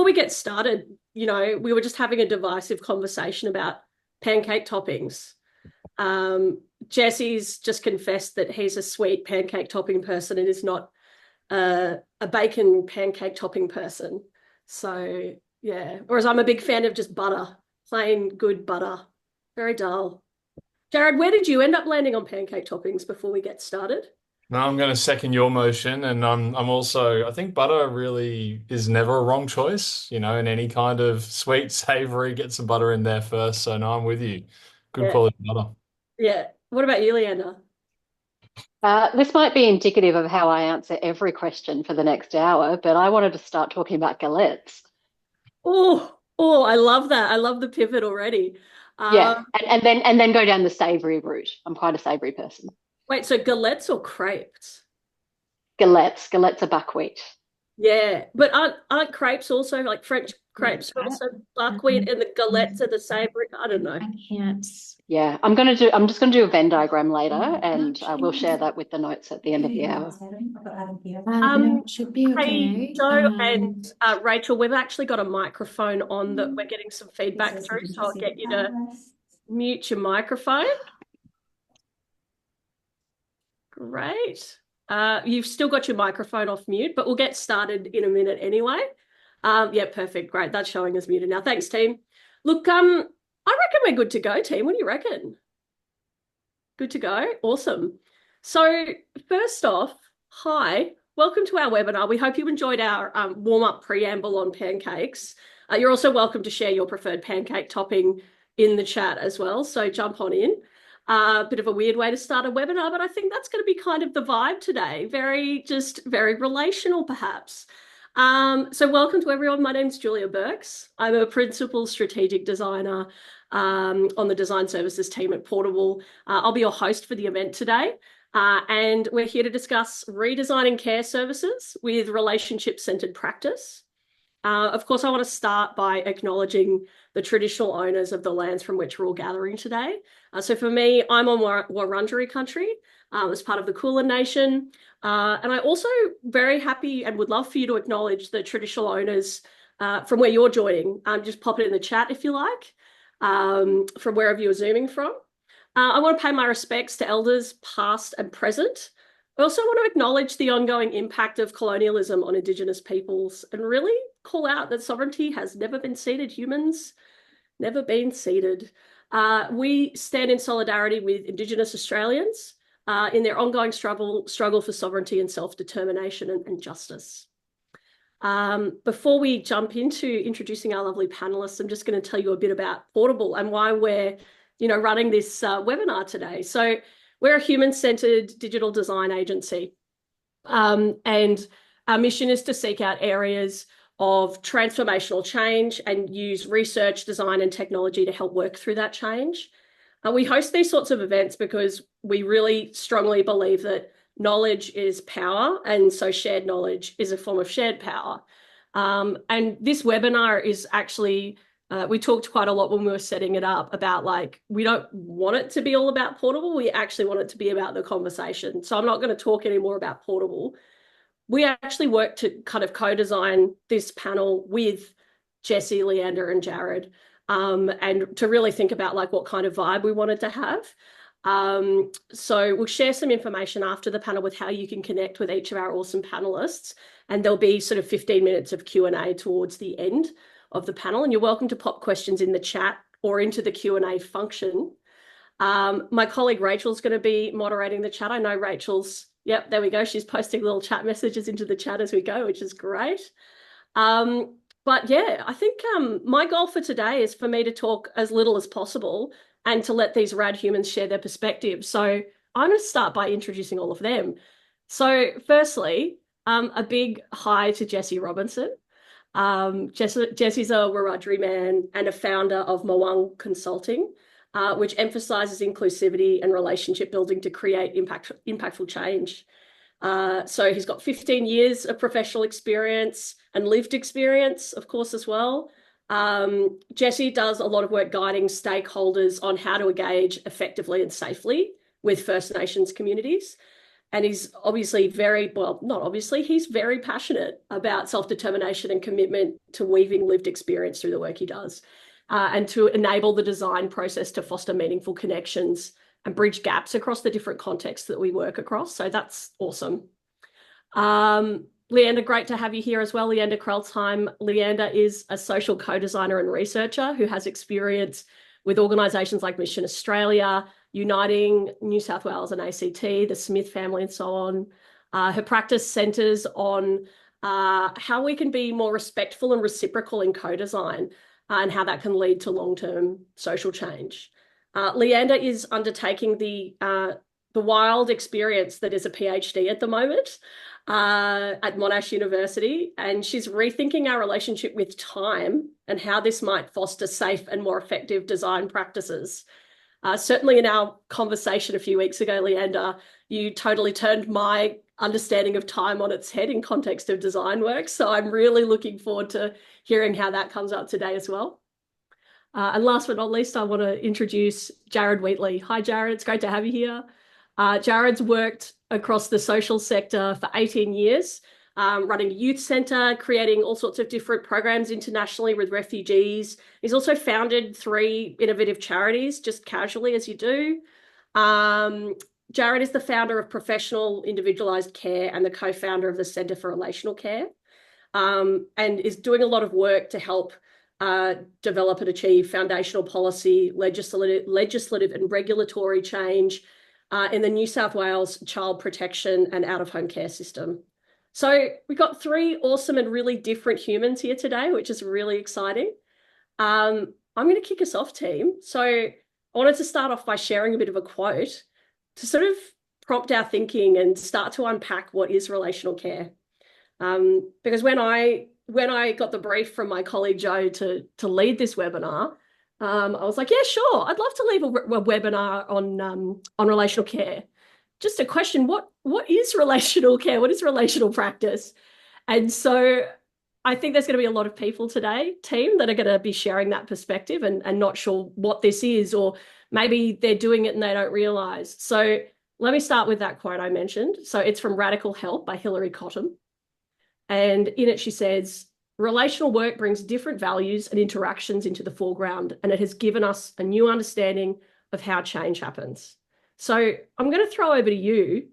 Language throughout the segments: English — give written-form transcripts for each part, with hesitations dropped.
we get started, we were just having a divisive conversation about pancake toppings. Um, Jesse's just confessed that he's a sweet pancake topping person and is not a bacon pancake topping person. So, yeah. Whereas I'm a big fan of just butter, plain good butter. Very dull. Jared, where did you end up landing on pancake toppings before we get started? No, I'm going to second your motion, and I'm also I think butter really is never a wrong choice, in any kind of sweet, savory, get some butter in there first. So no, I'm with you. Good Yeah. quality butter. Yeah. What about you, Leander? This might be indicative of how I answer every question for the next hour, but I wanted to start talking about galettes. Oh, I love that. I love the pivot already. Yeah, Um, and then go down the savory route. I'm quite a savory person. Wait, so galettes or crepes? Galettes are buckwheat. Yeah, but aren't crepes also like French crepes are also buckwheat and the galettes are the savory? I don't know. I can't. Yeah, I'm just gonna do a Venn diagram later, and we'll share that with the notes at the end of the hour. Um, Should be Hey, okay. Joe and Rachel, we've actually got a microphone on that we're getting some feedback through, so I'll get you to mute your microphone. Great. You've still got your microphone off mute, but we'll get started in a minute anyway. Yeah, perfect. Great. That's showing us muted now. Thanks, team. Look, I reckon we're good to go, team. What do you reckon? Good to go? Awesome. So first off, hi, welcome to our webinar. We hope you enjoyed our warm-up preamble on pancakes. You're also welcome to share your preferred pancake topping in the chat as well, so jump on in. A bit of a weird way to start a webinar, but I think that's going to be kind of the vibe today. Very relational, perhaps. So welcome to everyone. My name's Julia Burks. I'm a principal strategic designer on the design services team at Portable. I'll be your host for the event today. And we're here to discuss redesigning care services with relationship-centered practice. Of course, I want to start by acknowledging the traditional owners of the lands from which we're all gathering today. So for me, I'm on Wurundjeri country as part of the Kulin Nation. And I also very happy and would love for you to acknowledge the traditional owners from where you're joining. Just pop it in the chat if you like, from wherever you're zooming from. I want to pay my respects to elders past and present. I also want to acknowledge the ongoing impact of colonialism on Indigenous peoples and really call out that sovereignty has never been ceded. Humans never been ceded. We stand in solidarity with Indigenous Australians in their ongoing struggle for sovereignty and self-determination and justice. Before we jump into introducing our lovely panelists, I'm just going to tell you a bit about Portable and why we're running this webinar today. So we're a human-centered digital design agency. And our mission is to seek out areas of transformational change and use research, design, and technology to help work through that change. We host these sorts of events because we really strongly believe that knowledge is power, and so shared knowledge is a form of shared power. And this webinar is actually we talked quite a lot when we were setting it up about we don't want it to be all about Portable. We actually want it to be about the conversation. So I'm not going to talk anymore about Portable. We actually worked to kind of co-design this panel with Jesse, Leander, and Jared, and to really think about what kind of vibe we wanted to have. So we'll share some information after the panel with how you can connect with each of our awesome panelists, and there'll be sort of 15 minutes of Q&A towards the end of the panel, and you're welcome to pop questions in the chat or into the Q&A function. My colleague Rachel's going to be moderating the chat. I know yep, there we go. She's posting little chat messages into the chat as we go, which is great. But yeah, I think my goal for today is for me to talk as little as possible and to let these rad humans share their perspectives. So I'm going to start by introducing all of them. So firstly, a big hi to Jesse Robinson. Jesse's a Wiradjuri man and a founder of Mawang Consulting, which emphasizes inclusivity and relationship building to create impactful change. So he's got 15 years of professional experience and lived experience, of course, as well. Jesse does a lot of work guiding stakeholders on how to engage effectively and safely with First Nations communities. And he's obviously very, well, not obviously, he's very passionate about self-determination and commitment to weaving lived experience through the work he does, and to enable the design process to foster meaningful connections and bridge gaps across the different contexts that we work across. So that's awesome. Leander, great to have you here as well. Leander Kreltzheim. Leander is a social co-designer and researcher who has experience with organisations like Mission Australia, Uniting New South Wales and ACT, the Smith family, and so on. Her practice centres on how we can be more respectful and reciprocal in co-design, and how that can lead to long-term social change. Leander is undertaking the wild experience that is a PhD at the moment at Monash University, and she's rethinking our relationship with time and how this might foster safe and more effective design practices. Certainly in our conversation a few weeks ago, Leander, you totally turned my understanding of time on its head in context of design work. So I'm really looking forward to hearing how that comes up today as well. And last but not least, I want to introduce Jared Wheatley. Hi, Jared. It's great to have you here. Jared's worked across the social sector for 18 years, running a youth centre, creating all sorts of different programs internationally with refugees. He's also founded 3 innovative charities, just casually as you do. Jared is the founder of Professional Individualised Care and the co-founder of the Centre for Relational Care, and is doing a lot of work to help develop and achieve foundational policy, legislative and regulatory change in the New South Wales child protection and out-of-home care system. So we've got 3 awesome and really different humans here today, which is really exciting. I'm going to kick us off, team. So I wanted to start off by sharing a bit of a quote to sort of prompt our thinking and start to unpack what is relational care. Because when I got the brief from my colleague Joe to lead this webinar, I was like, yeah, sure, I'd love to leave a webinar on relational care. Just a question, what is relational care? What is relational practice? And so I think there's going to be a lot of people today, team, that are going to be sharing that perspective and not sure what this is, or maybe they're doing it and they don't realise. So let me start with that quote I mentioned. So it's from Radical Help by Hilary Cottam. And in it, she says, relational work brings different values and interactions into the foreground, and it has given us a new understanding of how change happens. So I'm going to throw over to you.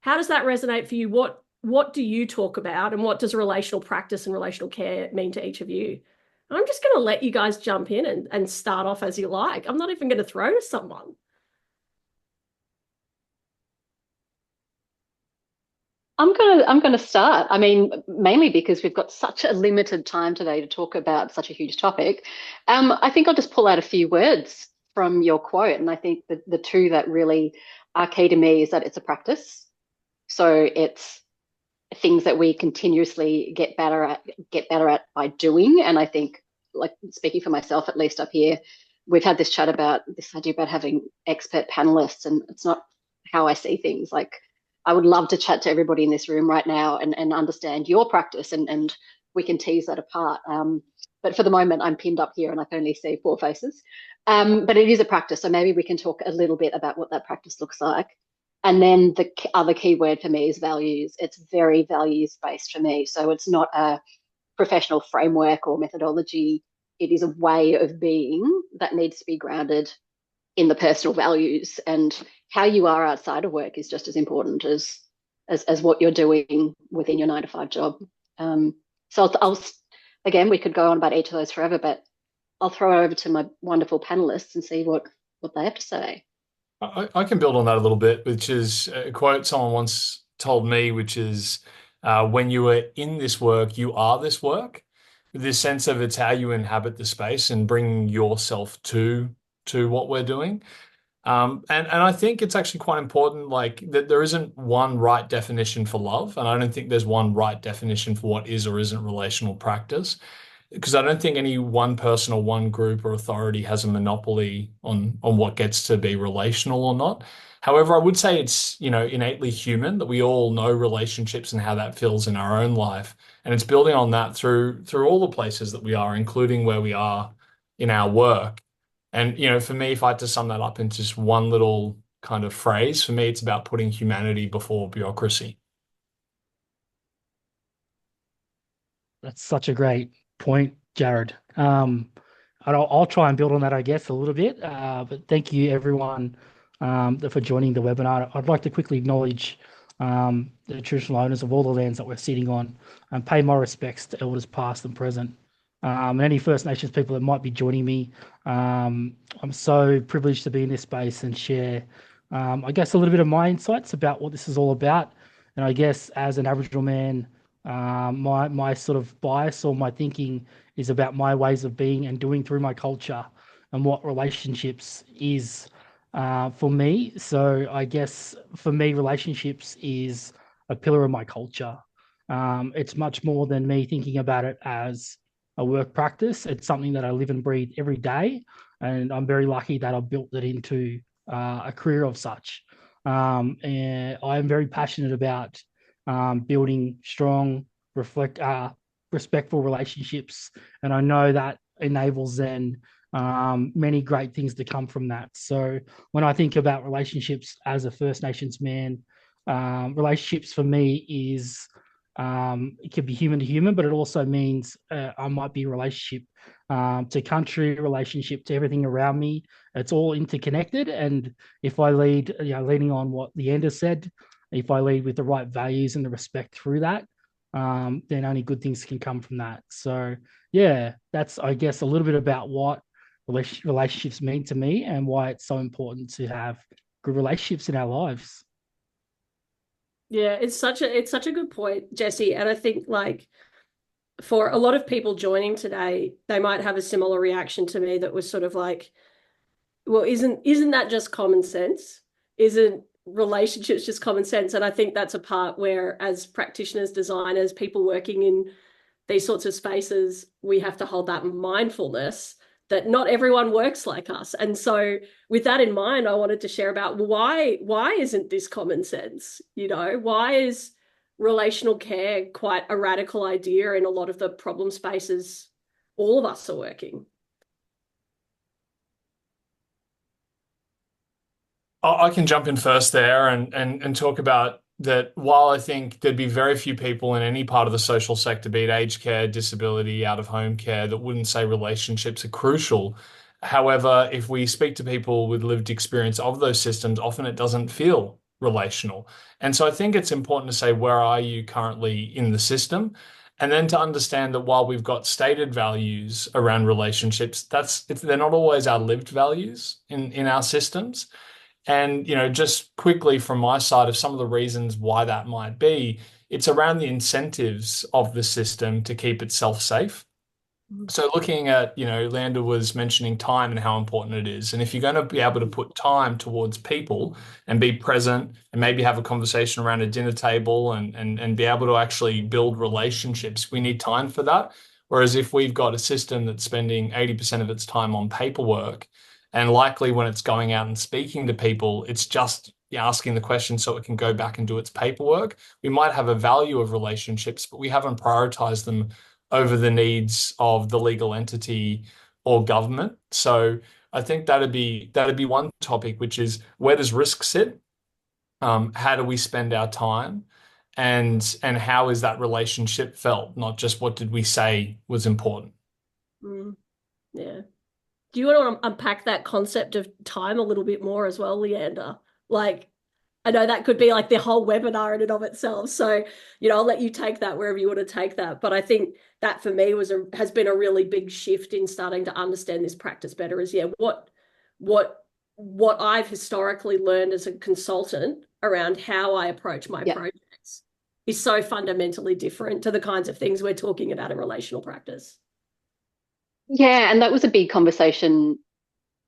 How does that resonate for you? What do you talk about, and what does relational practice and relational care mean to each of you? I'm just going to let you guys jump in and start off as you like. I'm not even going to throw to someone. I'm gonna start. I mean, mainly because we've got such a limited time today to talk about such a huge topic. I think I'll just pull out a few words from your quote, and I think the 2 that really are key to me is that it's a practice. So it's things that we continuously get better at by doing. And I think, like, speaking for myself, at least up here, we've had this chat about this idea about having expert panelists, and it's not how I see things. Like, I would love to chat to everybody in this room right now and understand your practice, and we can tease that apart. But for the moment, I'm pinned up here and I can only see 4 faces. But it is a practice, so maybe we can talk a little bit about what that practice looks like. And then the other key word for me is values. It's very values-based for me. So it's not a professional framework or methodology. It is a way of being that needs to be grounded in the personal values, and how you are outside of work is just as important as what you're doing within your 9-to-5 job. So I'll again, we could go on about each of those forever, but I'll throw it over to my wonderful panelists and see what they have to say. I can build on that a little bit, which is a quote someone once told me, which is, when you are in this work, you are this work. This sense of it's how you inhabit the space and bring yourself to what we're doing. And I think it's actually quite important, like, that there isn't one right definition for love, and I don't think there's one right definition for what is or isn't relational practice, because I don't think any one person or one group or authority has a monopoly on what gets to be relational or not. However, I would say it's, innately human, that we all know relationships and how that feels in our own life, and it's building on that through all the places that we are, including where we are in our work. And, for me, if I had to sum that up into just one little kind of phrase. For me, it's about putting humanity before bureaucracy. That's such a great point, Jared. And I'll try and build on that, I guess, a little bit. But thank you, everyone, for joining the webinar. I'd like to quickly acknowledge the traditional owners of all the lands that we're sitting on and pay my respects to elders past and present. And any First Nations people that might be joining me. I'm so privileged to be in this space and share, I guess, a little bit of my insights about what this is all about. And I guess as an Aboriginal man, my sort of bias or my thinking is about my ways of being and doing through my culture and what relationships is for me. So I guess for me, relationships is a pillar of my culture. It's much more than me thinking about it as a work practice. It's something that I live and breathe every day. And I'm very lucky that I've built it into a career of such. And I'm very passionate about building strong, respectful relationships. And I know that enables then many great things to come from that. So when I think about relationships as a First Nations man, relationships for me is it could be human to human, but it also means I might be a relationship to country, relationship to everything around me. It's all interconnected. And if I lead, leaning on what Leander said, if I lead with the right values and the respect through that, then only good things can come from that. So yeah, that's, I guess, a little bit about what relationships mean to me and why it's so important to have good relationships in our lives. Yeah, it's such a good point, Jesse. And I think like for a lot of people joining today, they might have a similar reaction to me that was sort of like, well, isn't that just common sense? Isn't relationships just common sense? And I think that's a part where, as practitioners, designers, people working in these sorts of spaces, we have to hold that mindfulness that not everyone works like us. And so with that in mind, I wanted to share about why isn't this common sense? Why is relational care quite a radical idea in a lot of the problem spaces all of us are working? I can jump in first there and talk about that. While I think there'd be very few people in any part of the social sector, be it aged care, disability, out of home care, that wouldn't say relationships are crucial. However, if we speak to people with lived experience of those systems, often it doesn't feel relational. And so I think it's important to say, where are you currently in the system? And then to understand that while we've got stated values around relationships, they're not always our lived values in our systems. And, just quickly from my side of some of the reasons why that might be, it's around the incentives of the system to keep itself safe. So looking at, Lander was mentioning time and how important it is. And if you're going to be able to put time towards people and be present and maybe have a conversation around a dinner table and be able to actually build relationships, we need time for that. Whereas if we've got a system that's spending 80% of its time on paperwork, and likely when it's going out and speaking to people, it's just asking the question so it can go back and do its paperwork. We might have a value of relationships, but we haven't prioritized them over the needs of the legal entity or government. So I think that'd be one topic, which is, where does risk sit? How do we spend our time? And how is that relationship felt? Not just what did we say was important. Yeah. Do you want to unpack that concept of time a little bit more as well, Leander? Like, I know that could be like the whole webinar in and of itself. So, I'll let you take that wherever you want to take that. But I think that for me has been a really big shift in starting to understand this practice better. Is what I've historically learned as a consultant around how I approach my projects is so fundamentally different to the kinds of things we're talking about in relational practice. Yeah, and that was a big conversation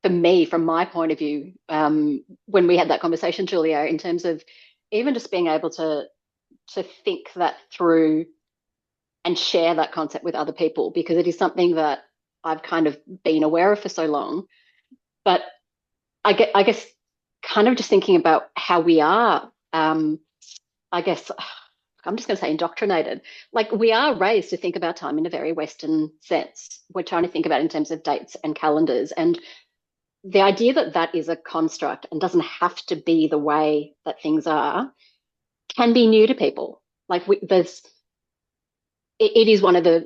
for me, from my point of view, when we had that conversation, Julia, in terms of even just being able to think that through and share that concept with other people, because it is something that I've kind of been aware of for so long. But I guess kind of just thinking about how we are, I guess I'm just going to say indoctrinated. Like, we are raised to think about time in a very Western sense. We're trying to think about it in terms of dates and calendars. And the idea that that is a construct and doesn't have to be the way that things are can be new to people. Like there's it is one of the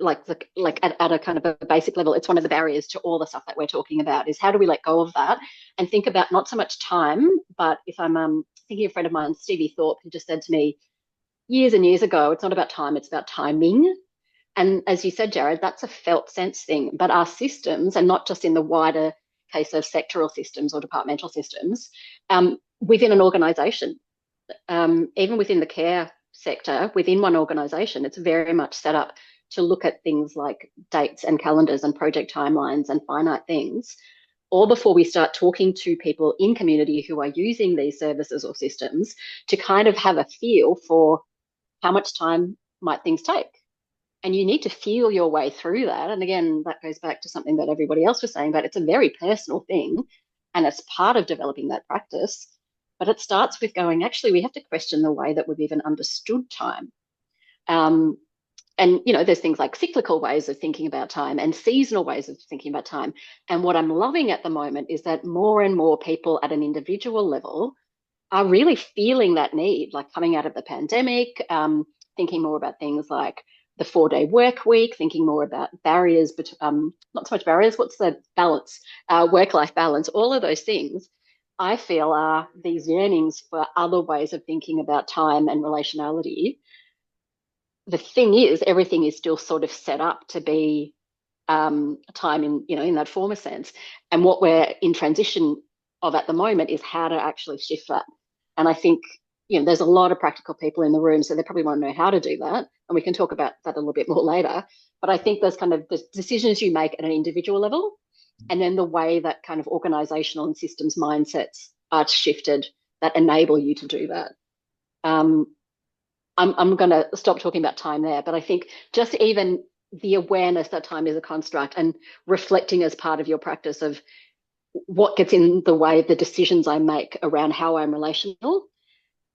like at a kind of a basic level, it's one of the barriers to all the stuff that we're talking about is how do we let go of that and think about not so much time, but if I'm thinking of a friend of mine, Stevie Thorpe, who just said to me years and years ago, it's not about time, it's about timing. And as you said, Jared, that's a felt sense thing. But our systems, and not just in the wider case of sectoral systems or departmental systems, within an organisation, even within the care sector, within one organisation, it's very much set up to look at things like dates and calendars and project timelines and finite things, or before we start talking to people in community who are using these services or systems to kind of have a feel for how much time might things take. And you need to feel your way through that. And again, that goes back to something that everybody else was saying, but it's a very personal thing. And it's part of developing that practice. But it starts with going, actually, we have to question the way that we've even understood time. And, you know, there's things like cyclical ways of thinking about time and seasonal ways of thinking about time. And what I'm loving at the moment is that more and more people at an individual level are really feeling that need, like coming out of the pandemic, thinking more about things like the 4-day work week, thinking more about barriers, but not so much barriers, what's the balance, work-life balance, all of those things, I feel are these yearnings for other ways of thinking about time and relationality. The thing is, everything is still sort of set up to be time in, you know, in that former sense. And what we're in transition of at the moment is how to actually shift that. And I think, you know, there's a lot of practical people in the room, so they probably want to know how to do that. And we can talk about that a little bit more later. But I think there's kind of the decisions you make at an individual level, and then the way that kind of organizational and systems mindsets are shifted that enable you to do that. I'm going to stop talking about time there, but I think just even the awareness that time is a construct and reflecting as part of your practice of what gets in the way of the decisions I make around how I'm relational.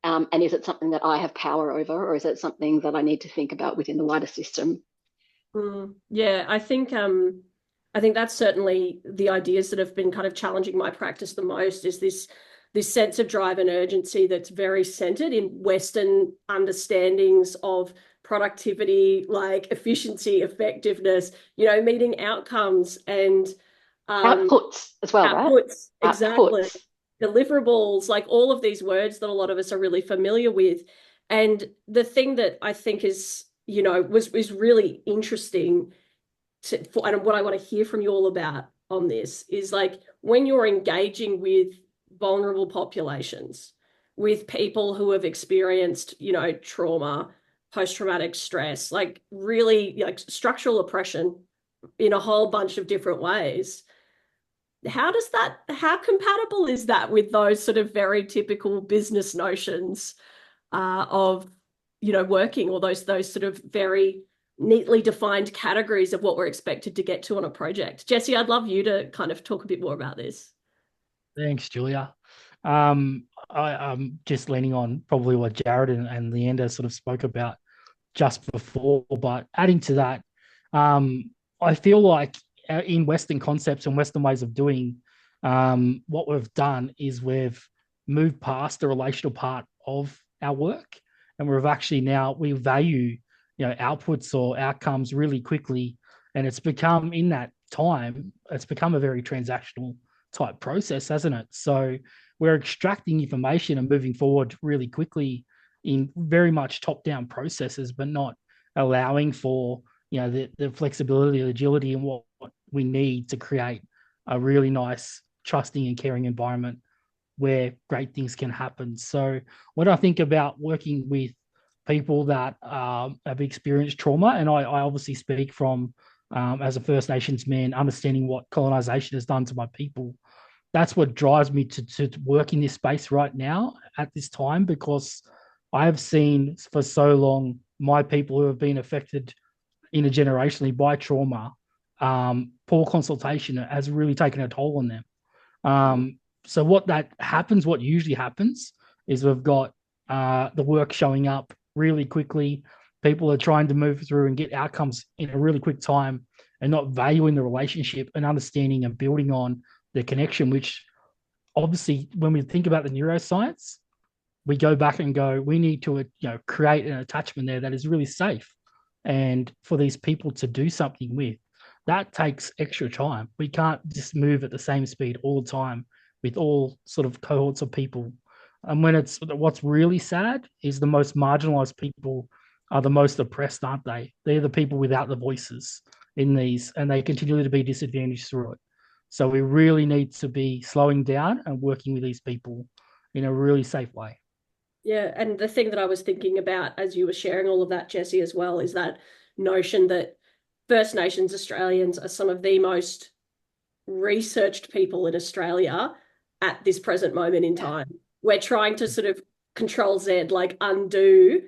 And is it something that I have power over, or is it something that I need to think about within the wider system? Yeah, I think that's certainly the ideas that have been kind of challenging my practice the most is this sense of drive and urgency that's very centered in Western understandings of productivity, like efficiency, effectiveness, you know, meeting outcomes and outputs as well, right? Exactly. Outputs. Deliverables, like all of these words that a lot of us are really familiar with. And the thing that I think is, you know, was really interesting and what I want to hear from you all about on this is like when you're engaging with vulnerable populations, with people who have experienced, you know, trauma, post-traumatic stress, like really like structural oppression in a whole bunch of different ways. How compatible is that with those sort of very typical business notions of, you know, working, or those sort of very neatly defined categories of what we're expected to get to on a project? Jesse, I'd love you to kind of talk a bit more about this. Thanks, Julia. I'm just leaning on probably what Jared and Leander sort of spoke about just before, but adding to that, I feel like in Western concepts and Western ways of doing, what we've done is we've moved past the relational part of our work, and we value, you know, outputs or outcomes really quickly, and it's become in that time, it's become a very transactional type process, hasn't it? So we're extracting information and moving forward really quickly in very much top-down processes, but not allowing for, you know, the flexibility, the agility, and what we need to create a really nice, trusting and caring environment where great things can happen. So when I think about working with people that have experienced trauma, and I obviously speak from as a First Nations man, understanding what colonization has done to my people, that's what drives me to work in this space right now at this time, because I have seen for so long my people who have been affected intergenerationally by trauma, poor consultation has really taken a toll on them. So what usually happens is we've got the work showing up really quickly. People are trying to move through and get outcomes in a really quick time and not valuing the relationship and understanding and building on the connection, which obviously when we think about the neuroscience, we go back and go, we need to create an attachment there that is really safe. And for these people to do something with, that takes extra time. We can't just move at the same speed all the time with all sort of cohorts of people. And what's really sad is the most marginalized people are the most oppressed, aren't they? They're the people without the voices in these, and they continue to be disadvantaged through it. So we really need to be slowing down and working with these people in a really safe way. Yeah, and the thing that I was thinking about as you were sharing all of that, Jesse, as well, is that notion that First Nations Australians are some of the most researched people in Australia at this present moment in time. We're trying to sort of control Z, like undo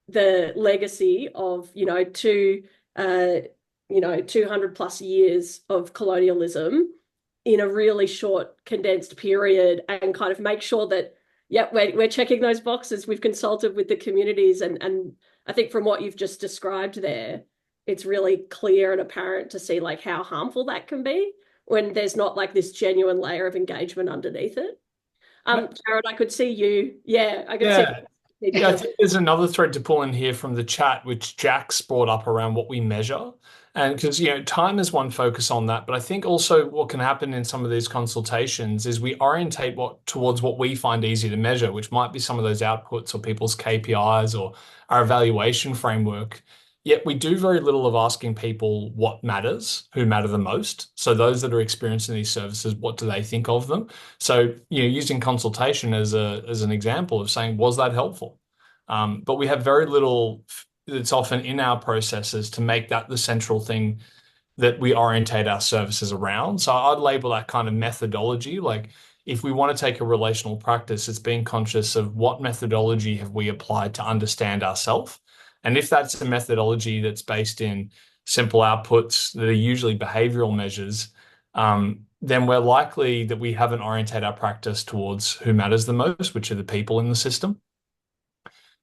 the legacy of, 200 plus years of colonialism in a really short, condensed period, and kind of make sure that, we're checking those boxes. We've consulted with the communities, and I think from what you've just described there, it's really clear and apparent to see like how harmful that can be when there's not like this genuine layer of engagement underneath it. Jared, I could see you. Yeah, I could see. Yeah. Yeah, I think there's another thread to pull in here from the chat, which Jack's brought up around what we measure. And because, time is one focus on that. But I think also what can happen in some of these consultations is we orientate towards what we find easy to measure, which might be some of those outputs or people's KPIs or our evaluation framework. Yet we do very little of asking people what matters, who matter the most. So those that are experiencing these services, what do they think of them? So, using consultation as an example of saying, was that helpful? But we have very little that's often in our processes to make that the central thing that we orientate our services around. So I'd label that kind of methodology. Like if we want to take a relational practice, it's being conscious of what methodology have we applied to understand ourselves. And if that's a methodology that's based in simple outputs that are usually behavioral measures, then we're likely that we haven't oriented our practice towards who matters the most, which are the people in the system.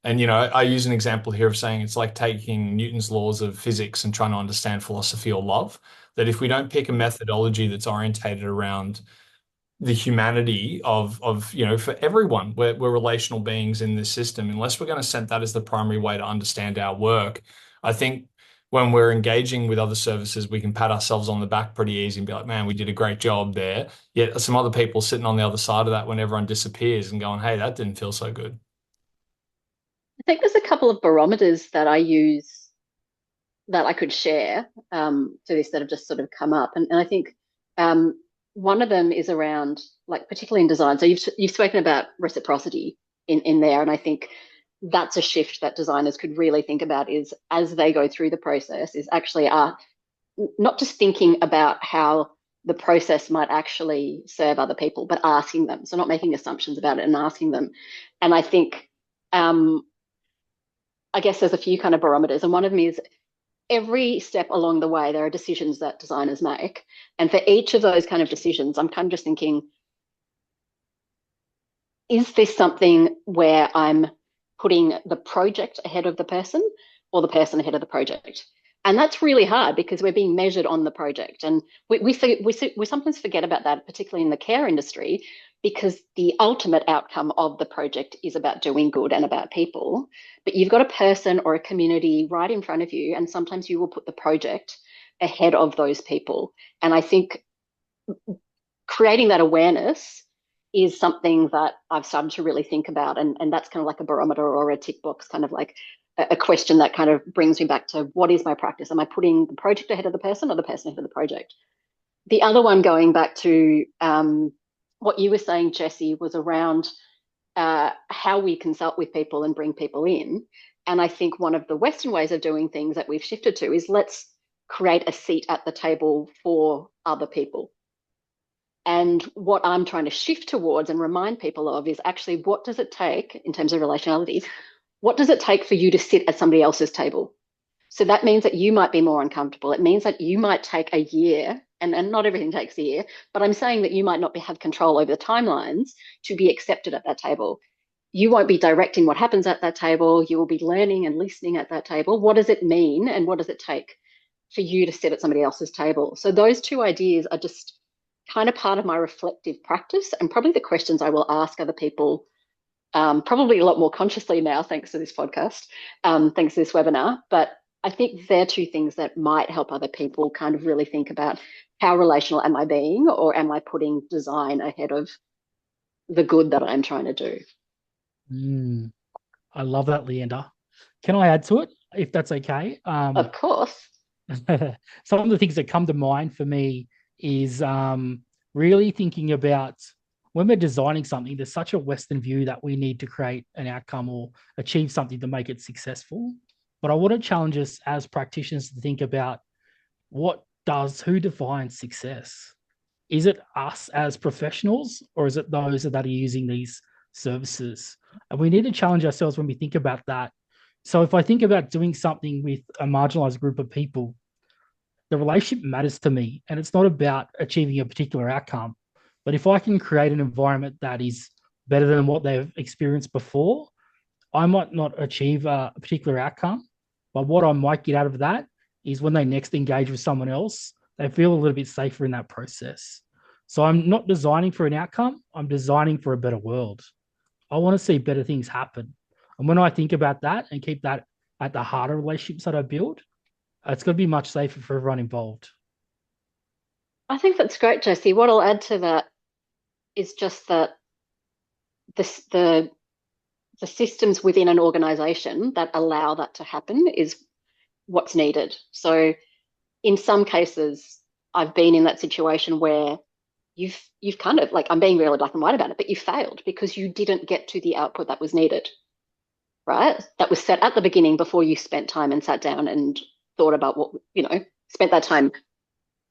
And, I use an example here of saying it's like taking Newton's laws of physics and trying to understand philosophy or love, that if we don't pick a methodology that's orientated around the humanity of for everyone, we're relational beings in this system, unless we're going to set that as the primary way to understand our work, I think when we're engaging with other services, we can pat ourselves on the back pretty easy and be like, man, we did a great job there. Yet some other people sitting on the other side of that when everyone disappears and going, hey, that didn't feel so good. I think there's a couple of barometers that I use that I could share to this that have just sort of come up. And I think one of them is around, like, particularly in design. So you've spoken about reciprocity in there. And I think that's a shift that designers could really think about, is as they go through the process, is actually not just thinking about how the process might actually serve other people, but asking them. So not making assumptions about it and asking them. And I think, I guess there's a few kind of barometers. And one of them is every step along the way, there are decisions that designers make. And for each of those kind of decisions, I'm kind of just thinking, is this something where I'm putting the project ahead of the person or the person ahead of the project? And that's really hard because we're being measured on the project. And we sometimes forget about that, particularly in the care industry, because the ultimate outcome of the project is about doing good and about people. But you've got a person or a community right in front of you, and sometimes you will put the project ahead of those people. And I think creating that awareness is something that I've started to really think about. And that's kind of like a barometer or a tick box, kind of like a question that kind of brings me back to, what is my practice? Am I putting the project ahead of the person or the person ahead of the project? The other one, going back to what you were saying, Jesse, was around how we consult with people and bring people in. And I think one of the Western ways of doing things that we've shifted to is, let's create a seat at the table for other people. And what I'm trying to shift towards and remind people of is actually, what does it take in terms of relationality? What does it take for you to sit at somebody else's table? So that means that you might be more uncomfortable. It means that you might take a year, and not everything takes a year, but I'm saying that you might not have control over the timelines to be accepted at that table. You won't be directing what happens at that table. You will be learning and listening at that table. What does it mean, and what does it take for you to sit at somebody else's table? So those two ideas are just kind of part of my reflective practice, and probably the questions I will ask other people, probably a lot more consciously now, thanks to this podcast, thanks to this webinar. But I think they're two things that might help other people kind of really think about how relational am I being, or am I putting design ahead of the good that I'm trying to do? Mm, I love that, Leander. Can I add to it, if that's okay? Of course. Some of the things that come to mind for me is really thinking about when we're designing something, there's such a Western view that we need to create an outcome or achieve something to make it successful. But I want to challenge us as practitioners to think about who defines success? Is it us as professionals, or is it those that are using these services? And we need to challenge ourselves when we think about that. So if I think about doing something with a marginalized group of people, the relationship matters to me, and it's not about achieving a particular outcome. But if I can create an environment that is better than what they've experienced before, I might not achieve a particular outcome, but what I might get out of that is when they next engage with someone else, they feel a little bit safer in that process. So I'm not designing for an outcome, I'm designing for a better world. I want to see better things happen. And when I think about that and keep that at the heart of relationships that I build, it's going to be much safer for everyone involved. I think that's great, Jesse. What I'll add to that is just that this, the systems within an organization that allow that to happen is what's needed. So in some cases, I've been in that situation where you've kind of, like, I'm being really black and white about it, but you failed because you didn't get to the output that was needed, right? That was set at the beginning before you spent time and sat down and thought about what, spent that time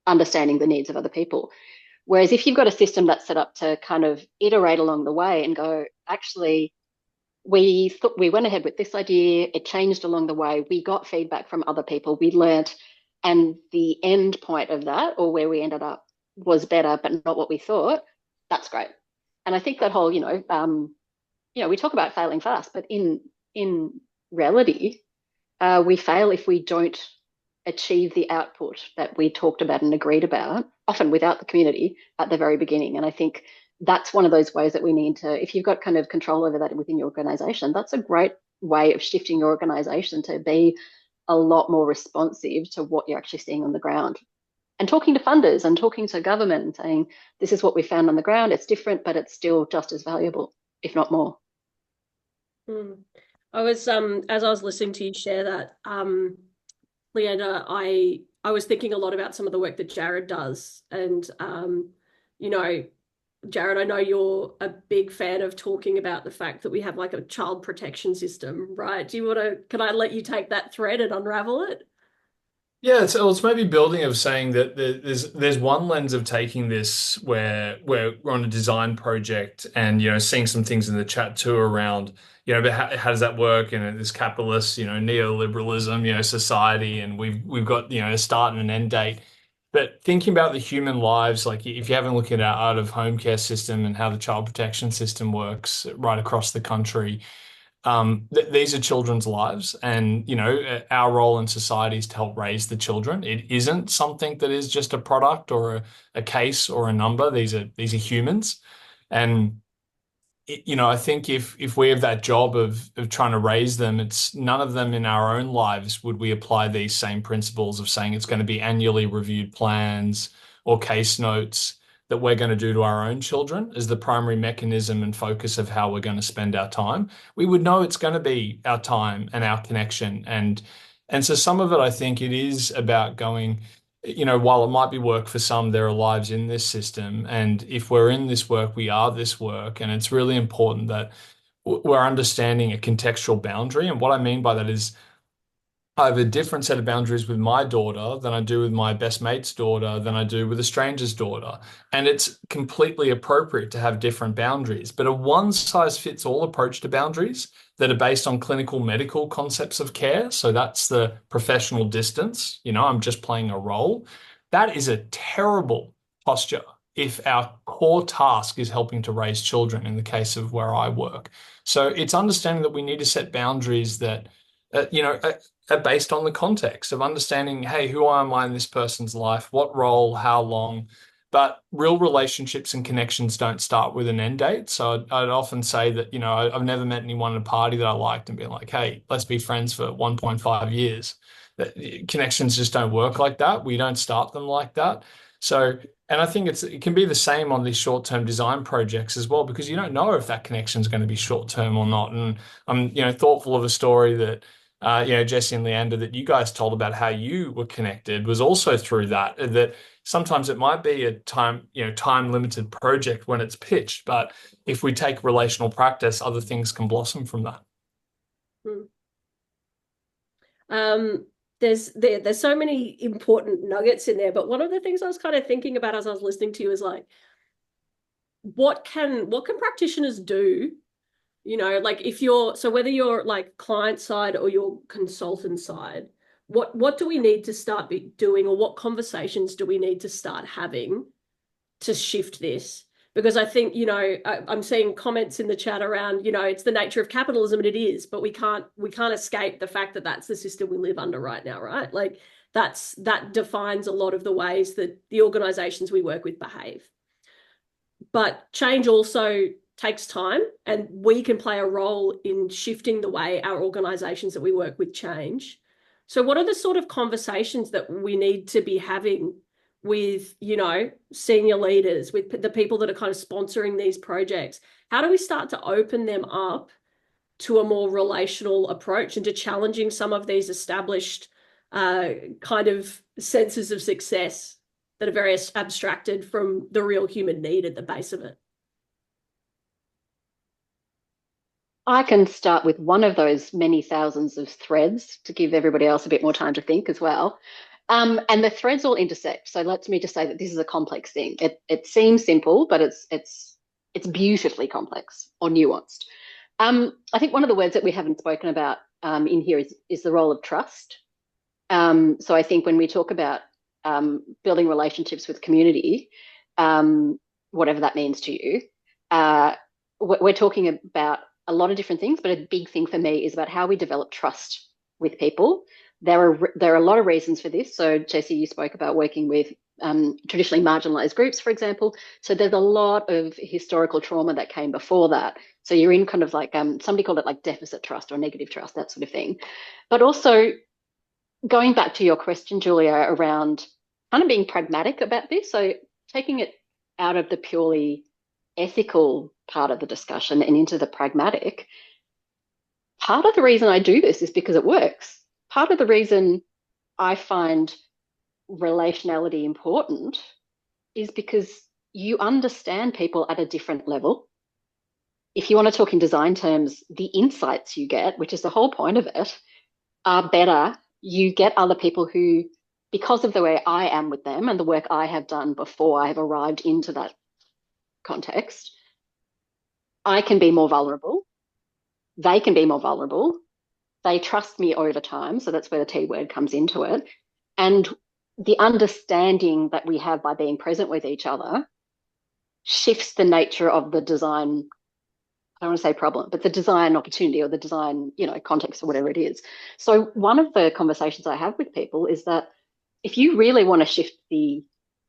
understanding the needs of other people. Whereas if you've got a system that's set up to kind of iterate along the way and go, actually, we went ahead with this idea, it changed along the way, we got feedback from other people, we learnt, and the end point of that, or where we ended up, was better, but not what we thought. That's great. And I think that whole, we talk about failing fast, but in reality, we fail if we don't achieve the output that we talked about and agreed about, often without the community at the very beginning. And I think that's one of those ways that we need to, if you've got kind of control over that within your organization, that's a great way of shifting your organization to be a lot more responsive to what you're actually seeing on the ground. And talking to funders and talking to government and saying, this is what we found on the ground. It's different, but it's still just as valuable, if not more. I was as I was listening to you share that, Leanna, I was thinking a lot about some of the work that Jared does. And Jared, I know you're a big fan of talking about the fact that we have like a child protection system, right? Can I let you take that thread and unravel it? Yeah, it's maybe building of saying that there's one lens of taking this where we're on a design project and seeing some things in the chat too around but how does that work in this capitalist neoliberalism society, and we've got a start and an end date. But thinking about the human lives, like if you haven't looked at our out of home care system and how the child protection system works right across the country, these are children's lives, and our role in society is to help raise the children. It isn't something that is just a product or a case or a number. These are humans, and I think if we have that job of trying to raise them, it's none of them in our own lives would we apply these same principles of saying it's going to be annually reviewed plans or case notes that we're going to do to our own children as the primary mechanism and focus of how we're going to spend our time. We would know it's going to be our time and our connection. And so some of it, I think it is about going, while it might be work for some, there are lives in this system. And if we're in this work, we are this work. And it's really important that we're understanding a contextual boundary. And what I mean by that is I have a different set of boundaries with my daughter than I do with my best mate's daughter than I do with a stranger's daughter. And it's completely appropriate to have different boundaries, but a one size fits all approach to boundaries that are based on clinical medical concepts of care. So that's the professional distance. I'm just playing a role. That is a terrible posture if our core task is helping to raise children in the case of where I work. So it's understanding that we need to set boundaries that, are based on the context of understanding, hey, who am I in this person's life? What role? How long? but real relationships and connections don't start with an end date. So I'd often say that, I've never met anyone at a party that I liked and been like, hey, let's be friends for 1.5 years. That connections just don't work like that. We don't start them like that. So, and I think it can be the same on these short-term design projects as well, because you don't know if that connection is going to be short-term or not. And I'm, thoughtful of a story that Jesse and Leander, that you guys told about how you were connected was also through that sometimes it might be a time limited project when it's pitched, but if we take relational practice, other things can blossom from that. There's so many important nuggets in there, but one of the things I was kind of thinking about as I was listening to you is like, what can practitioners do? Like whether you're like client side or your consultant side, what do we need to start doing, or what conversations do we need to start having to shift this? Because I think, I'm seeing comments in the chat around, it's the nature of capitalism, and it is, but we can't escape the fact that that's the system we live under right now, right? Like that defines a lot of the ways that the organizations we work with behave. But change also takes time, and we can play a role in shifting the way our organizations that we work with change. So what are the sort of conversations that we need to be having with, senior leaders, with the people that are kind of sponsoring these projects? How do we start to open them up to a more relational approach and to challenging some of these established kind of senses of success that are very abstracted from the real human need at the base of it? I can start with one of those many thousands of threads to give everybody else a bit more time to think as well. And the threads all intersect. So let me just say that this is a complex thing. It seems simple, but it's beautifully complex or nuanced. I think one of the words that we haven't spoken about in here is the role of trust. So I think when we talk about building relationships with community, whatever that means to you, we're talking about a lot of different things, but a big thing for me is about how we develop trust with people. There are a lot of reasons for this. So Jesse, you spoke about working with traditionally marginalized groups, for example. So there's a lot of historical trauma that came before that. So you're in kind of like, somebody called it like deficit trust or negative trust, that sort of thing. But also going back to your question, Julia, around kind of being pragmatic about this. So taking it out of the purely ethical part of the discussion and into the pragmatic. Part of the reason I do this is because it works. Part of the reason I find relationality important is because you understand people at a different level. If you want to talk in design terms, the insights you get, which is the whole point of it, are better. You get other people who, because of the way I am with them and the work I have done before I have arrived into that context, I can be more vulnerable. They can be more vulnerable. They trust me over time. So that's where the T word comes into it. And the understanding that we have by being present with each other shifts the nature of the design. I don't want to say problem, but the design opportunity or the design, context or whatever it is. So one of the conversations I have with people is that if you really want to shift the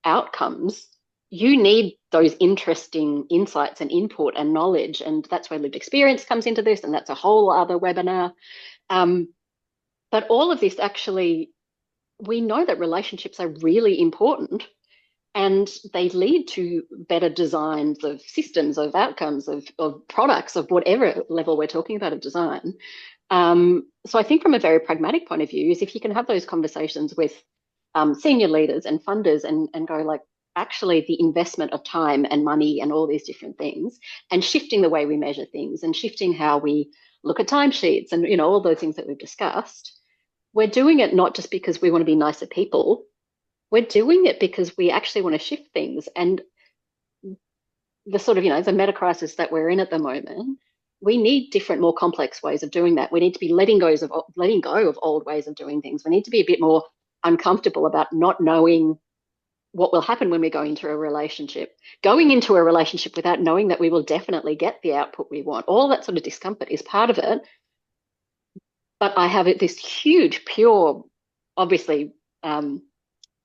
outcomes, you need those interesting insights and input and knowledge. And that's where lived experience comes into this. And that's a whole other webinar. But all of this actually, we know that relationships are really important and they lead to better designs of systems, of outcomes, of products, of whatever level we're talking about of design. So I think from a very pragmatic point of view is if you can have those conversations with senior leaders and funders and go like, actually the investment of time and money and all these different things and shifting the way we measure things and shifting how we look at timesheets and, all those things that we've discussed, we're doing it not just because we want to be nicer people. We're doing it because we actually want to shift things. And the sort of, the meta crisis that we're in at the moment, we need different, more complex ways of doing that. We need to be letting go of old ways of doing things. We need to be a bit more uncomfortable about not knowing what will happen when we go into a relationship. Going into a relationship without knowing that we will definitely get the output we want. All that sort of discomfort is part of it. But I have this huge, pure, obviously,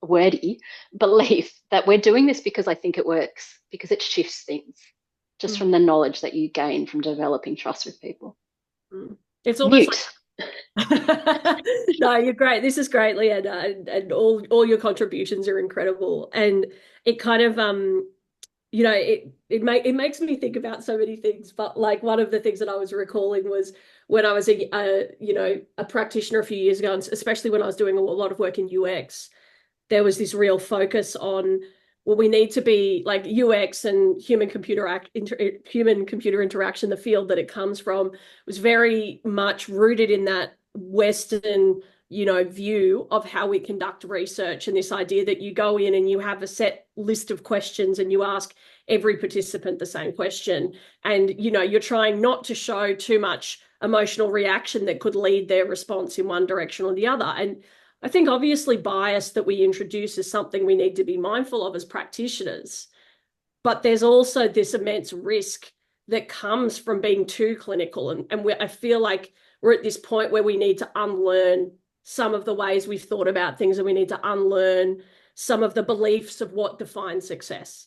wordy belief that we're doing this because I think it works, because it shifts things just from the knowledge that you gain from developing trust with people. It's almost Mute. No, you're great. This is great, Leanna, and all your contributions are incredible. And it kind of it makes me think about so many things. But like one of the things that I was recalling was when I was a practitioner a few years ago, and especially when I was doing a lot of work in UX, there was this real focus on, well, we need to be like UX and human computer interaction. The field that it comes from was very much rooted in that Western, view of how we conduct research, and this idea that you go in and you have a set list of questions and you ask every participant the same question, and you're trying not to show too much emotional reaction that could lead their response in one direction or the other. And I think obviously bias that we introduce is something we need to be mindful of as practitioners. But there's also this immense risk that comes from being too clinical. And I feel like we're at this point where we need to unlearn some of the ways we've thought about things, and we need to unlearn some of the beliefs of what defines success.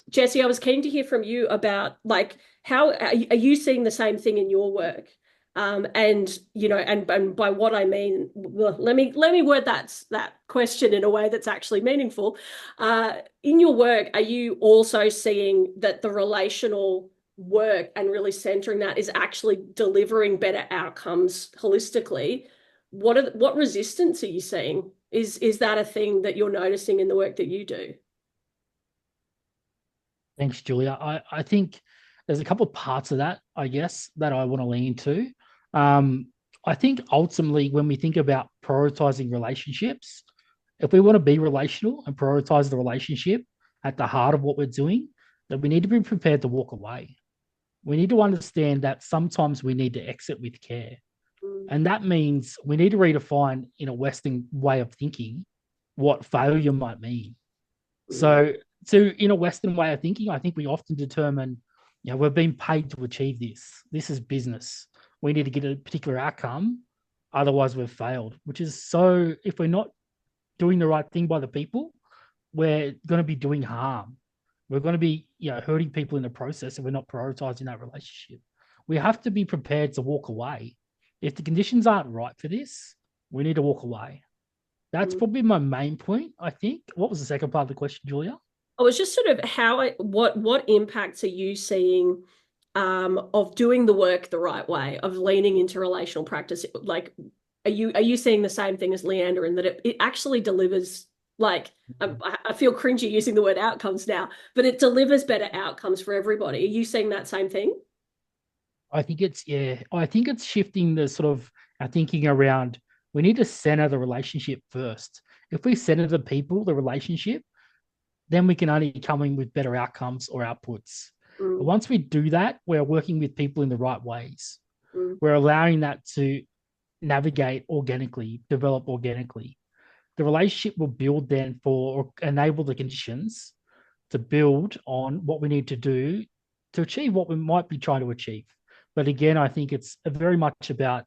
Jesse, I was keen to hear from you about like, how are you seeing the same thing in your work? And by what I mean, well, let me word that question in a way that's actually meaningful. In your work, are you also seeing that the relational work and really centering that is actually delivering better outcomes holistically? What resistance are you seeing? Is that a thing that you're noticing in the work that you do? Thanks, Julia. I think there's a couple of parts of that, I guess, that I want to lean into. I think ultimately, when we think about prioritizing relationships, if we want to be relational and prioritize the relationship at the heart of what we're doing, then we need to be prepared to walk away. We need to understand that sometimes we need to exit with care. And that means we need to redefine in a Western way of thinking what failure might mean. So in a Western way of thinking, I think we often determine, we're being paid to achieve this. This is business. We need to get a particular outcome. Otherwise, we've failed, which is so, if we're not doing the right thing by the people, we're going to be doing harm. We're going to be, hurting people in the process if we're not prioritizing that relationship. We have to be prepared to walk away. If the conditions aren't right for this, we need to walk away. That's probably my main point, I think. What was the second part of the question, Julia? I was just sort of what impacts are you seeing of doing the work the right way, of leaning into relational practice? Like, are you seeing the same thing as Leander, in that it actually delivers, like, I feel cringy using the word outcomes now, but it delivers better outcomes for everybody. Are you seeing that same thing? I think it's shifting the sort of our thinking around, we need to center the relationship first. If we center the people, the relationship, then we can only come in with better outcomes or outputs. But once we do that, we're working with people in the right ways. We're allowing that to navigate organically, develop organically. The relationship will build then or enable the conditions to build on what we need to do to achieve what we might be trying to achieve. But again, I think it's very much about,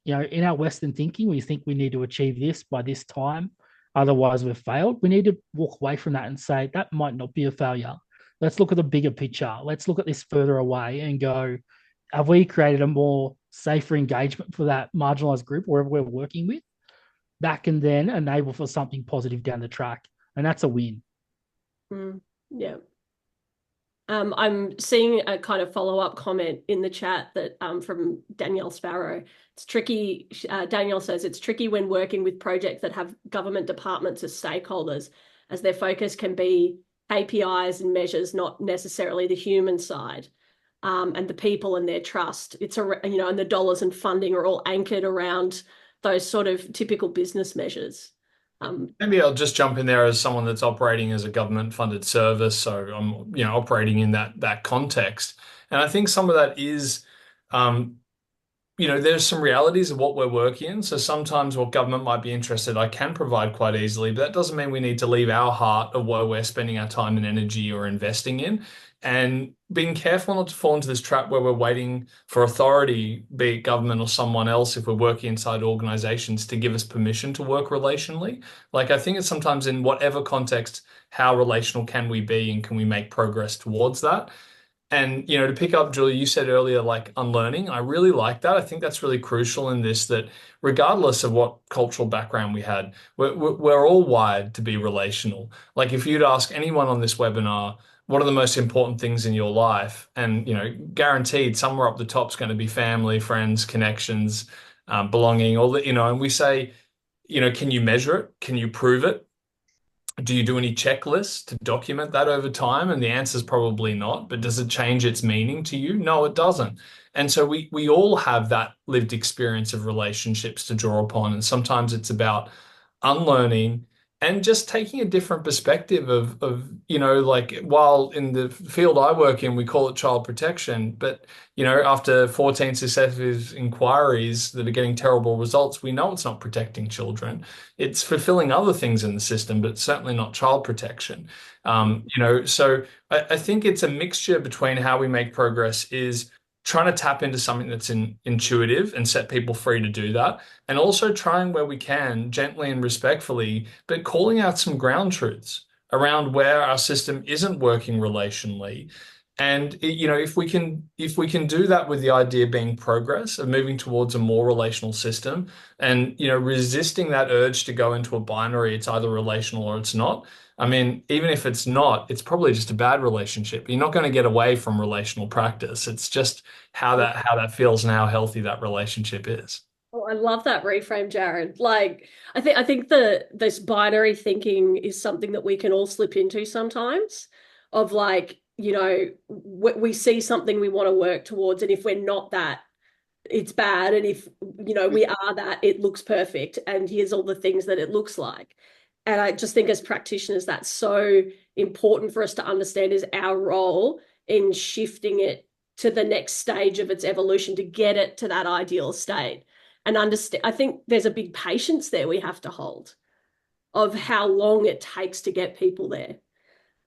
in our Western thinking, we think we need to achieve this by this time. Otherwise, we've failed. We need to walk away from that and say, that might not be a failure. Let's look at the bigger picture. Let's look at this further away and go, have we created a more safer engagement for that marginalized group, wherever we're working with? That can then enable for something positive down the track. And that's a win. Yeah. I'm seeing a kind of follow-up comment in the chat that from Danielle Sparrow. It's tricky. Danielle says it's tricky when working with projects that have government departments as stakeholders, as their focus can be KPIs and measures, not necessarily the human side, and the people and their trust. It's and the dollars and funding are all anchored around those sort of typical business measures. Maybe I'll just jump in there as someone that's operating as a government-funded service, so I'm, operating in that context, and I think some of that is, there's some realities of what we're working in. So sometimes what government might be interested, I can provide quite easily, but that doesn't mean we need to leave our heart of where we're spending our time and energy or investing in. And being careful not to fall into this trap where we're waiting for authority, be it government or someone else, if we're working inside organizations, to give us permission to work relationally. Like I think it's sometimes in whatever context, how relational can we be and can we make progress towards that? And, to pick up, Julie, you said earlier, like unlearning. I really like that. I think that's really crucial in this, that regardless of what cultural background we had, we're all wired to be relational. Like if you'd ask anyone on this webinar, what are the most important things in your life? And, guaranteed somewhere up the top is going to be family, friends, connections, belonging, all that, and we say, can you measure it? Can you prove it? Do you do any checklists to document that over time? And the answer is probably not. But does it change its meaning to you? No, it doesn't. And so we all have that lived experience of relationships to draw upon. And sometimes it's about unlearning and just taking a different perspective of like while in the field I work in, we call it child protection, but after 14 successive inquiries that are getting terrible results, we know it's not protecting children. It's fulfilling other things in the system, but it's certainly not child protection. So I think it's a mixture between how we make progress is trying to tap into something that's intuitive and set people free to do that, and also trying where we can, gently and respectfully, but calling out some ground truths around where our system isn't working relationally. And if we can do that with the idea being progress of moving towards a more relational system, and resisting that urge to go into a binary, it's either relational or it's not. I mean, even if it's not, it's probably just a bad relationship. You're not going to get away from relational practice. It's just how that feels and how healthy that relationship is. Oh, I love that reframe, Jared. Like, I think the this binary thinking is something that we can all slip into sometimes. Of like, we see something we want to work towards, and if we're not that, it's bad. And if we are that, it looks perfect. And here's all the things that it looks like. And I just think as practitioners, that's so important for us to understand is our role in shifting it to the next stage of its evolution to get it to that ideal state. And understand, I think there's a big patience there we have to hold of how long it takes to get people there.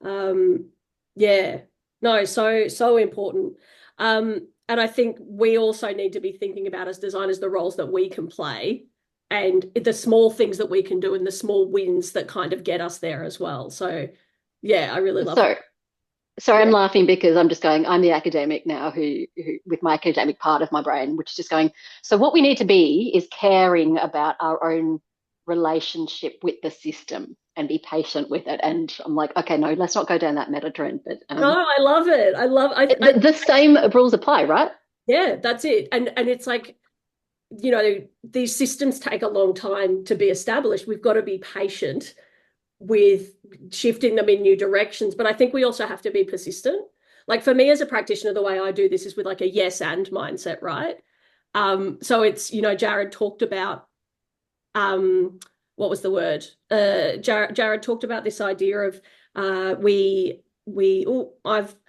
Um, yeah, no, so important. And I think we also need to be thinking about as designers the roles that we can play and the small things that we can do and the small wins that kind of get us there as well. So yeah, I really love So, it. sorry, I'm Yeah. laughing because I'm just going, I'm the academic now who with my academic part of my brain, which is just going, so what we need to be is caring about our own relationship with the system and be patient with it. And I'm like, okay, no, let's not go down that meta trend, but No, I love it. I love the same rules apply, right? yeah, that's it. And it's like, these systems take a long time to be established. We've got to be patient with shifting them in new directions. But I think we also have to be persistent. Like for me as a practitioner, the way I do this is with like a yes and mindset, right? So it's, Jared talked about what was the word? Jared talked about this idea of I've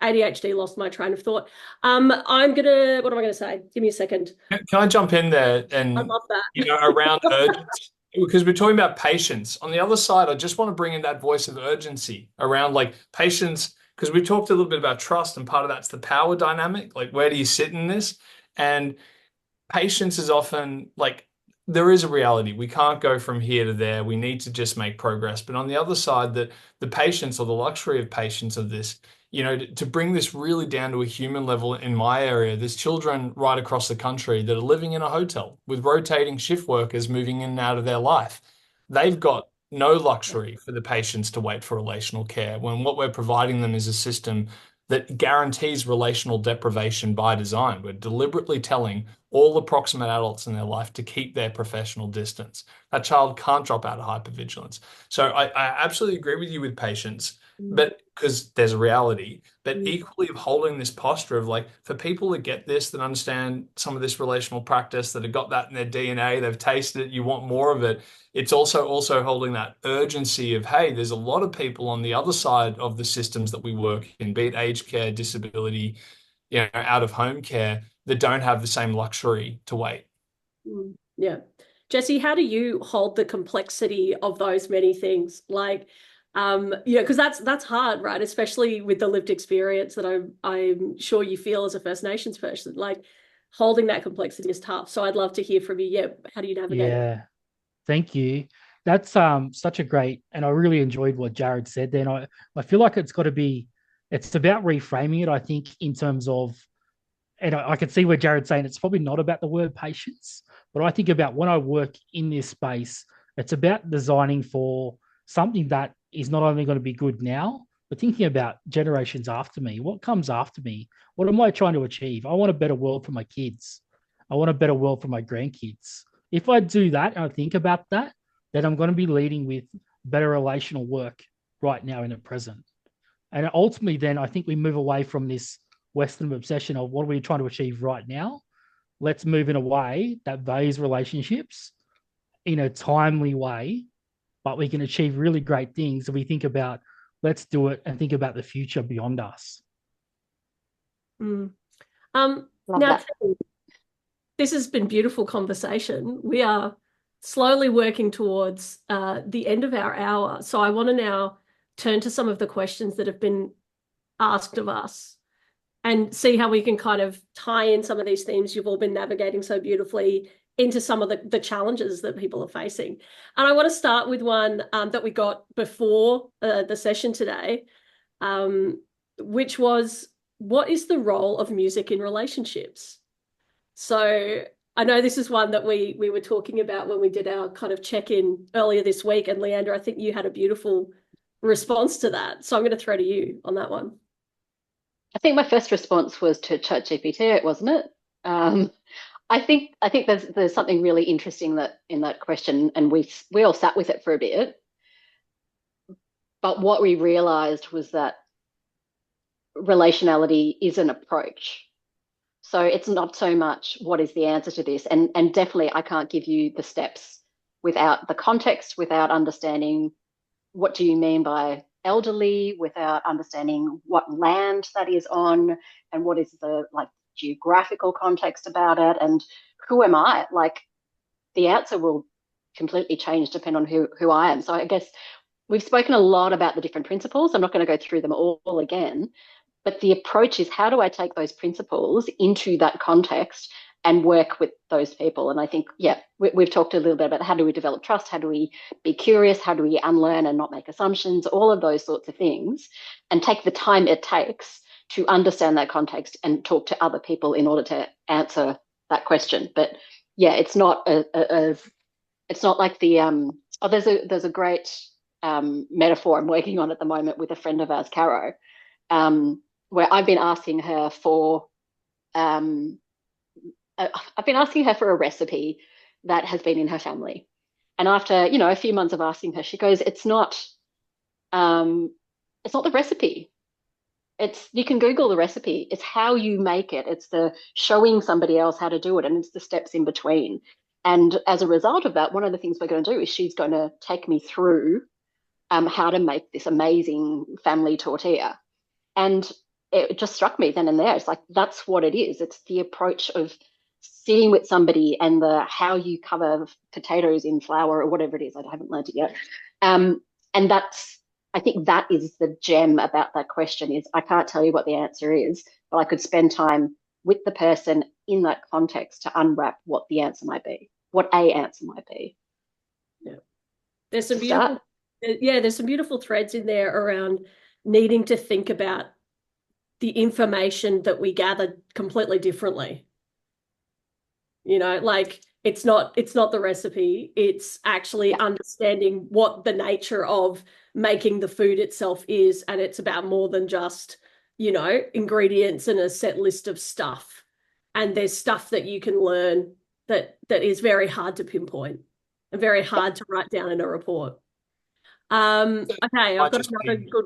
ADHD, lost my train of thought. What am I gonna say? Give me a second. Can I jump in there I and love that. around urgency? Because we're talking about patience. On the other side, I just want to bring in that voice of urgency around like patience, because we talked a little bit about trust, and part of that's the power dynamic. Like, where do you sit in this? And patience is often like there is a reality. We can't go from here to there. We need to just make progress. But on the other side, that the patience or the luxury of patience of this, to bring this really down to a human level in my area, there's children right across the country that are living in a hotel with rotating shift workers moving in and out of their life. They've got no luxury for the patients to wait for relational care when what we're providing them is a system that guarantees relational deprivation by design. We're deliberately telling all the proximate adults in their life to keep their professional distance. That child can't drop out of hypervigilance. So I absolutely agree with you with patience, but because there's a reality, but equally of holding this posture of like for people that get this, that understand some of this relational practice, that have got that in their DNA, they've tasted it, you want more of it. It's also holding that urgency of, hey, there's a lot of people on the other side of the systems that we work in, be it aged care, disability, out of home care, that don't have the same luxury to wait. Yeah. Jesse, how do you hold the complexity of those many things? Like, because that's hard, right? Especially with the lived experience that I'm sure you feel as a First Nations person. Like, holding that complexity is tough. So I'd love to hear from you. Yeah, how do you navigate it? Yeah, thank you. That's such a great, and I really enjoyed what Jared said then. I feel like it's about reframing it, I think, in terms of, and I can see where Jared's saying it's probably not about the word patience, but I think about when I work in this space, it's about designing for something that is not only going to be good now, but thinking about generations after me. What comes after me? What am I trying to achieve? I want a better world for my kids. I want a better world for my grandkids. If I do that and I think about that, then I'm going to be leading with better relational work right now in the present. And ultimately, then I think we move away from this Western obsession of what are we trying to achieve right now. Let's move in a way that values relationships in a timely way, but we can achieve really great things if we think about let's do it and think about the future beyond us. Mm. Love Now, that. this has been beautiful conversation. We are slowly working towards the end of our hour. So I want to now turn to some of the questions that have been asked of us and see how we can kind of tie in some of these themes you've all been navigating so beautifully into some of the challenges that people are facing. And I want to start with one that we got before the session today, which was, what is the role of music in relationships? So I know this is one that we were talking about when we did our kind of check-in earlier this week. And Leander, I think you had a beautiful response to that. So I'm going to throw to you on that one. I think my first response was to ChatGPT, wasn't it? I think there's something really interesting that in that question, and we all sat with it for a bit. But what we realized was that relationality is an approach. So it's not so much what is the answer to this, and definitely I can't give you the steps without the context, without understanding what do you mean by elderly, without understanding what land that is on and what is the like geographical context about it and who am I? Like the answer will completely change depending on who I am. So I guess we've spoken a lot about the different principles. I'm not going to go through them all again, but the approach is how do I take those principles into that context and work with those people? And I think, yeah, we've talked a little bit about how do we develop trust? How do we be curious? How do we unlearn and not make assumptions? All of those sorts of things, and take the time it takes to understand that context and talk to other people in order to answer that question. But yeah, it's not it's not like the there's a great metaphor I'm working on at the moment with a friend of ours, Caro, where I've been asking her for a recipe that has been in her family. And after, a few months of asking her, she goes, it's not the recipe. You can Google the recipe. It's how you make it. It's the showing somebody else how to do it. And it's the steps in between. And as a result of that, one of the things we're going to do is she's going to take me through how to make this amazing family tortilla. And it just struck me then and there. It's like, that's what it is. It's the approach of sitting with somebody and how you cover potatoes in flour or whatever it is. I haven't learned it yet. And I think that is the gem about that question is I can't tell you what the answer is, but I could spend time with the person in that context to unwrap what the answer might be, what a answer might be. Yeah. There's some beautiful threads in there around needing to think about the information that we gather completely differently. Like it's not the recipe, it's actually understanding what the nature of making the food itself is, and it's about more than just, ingredients and a set list of stuff. And there's stuff that you can learn that is very hard to pinpoint and very hard to write down in a report. Okay, I've got another good.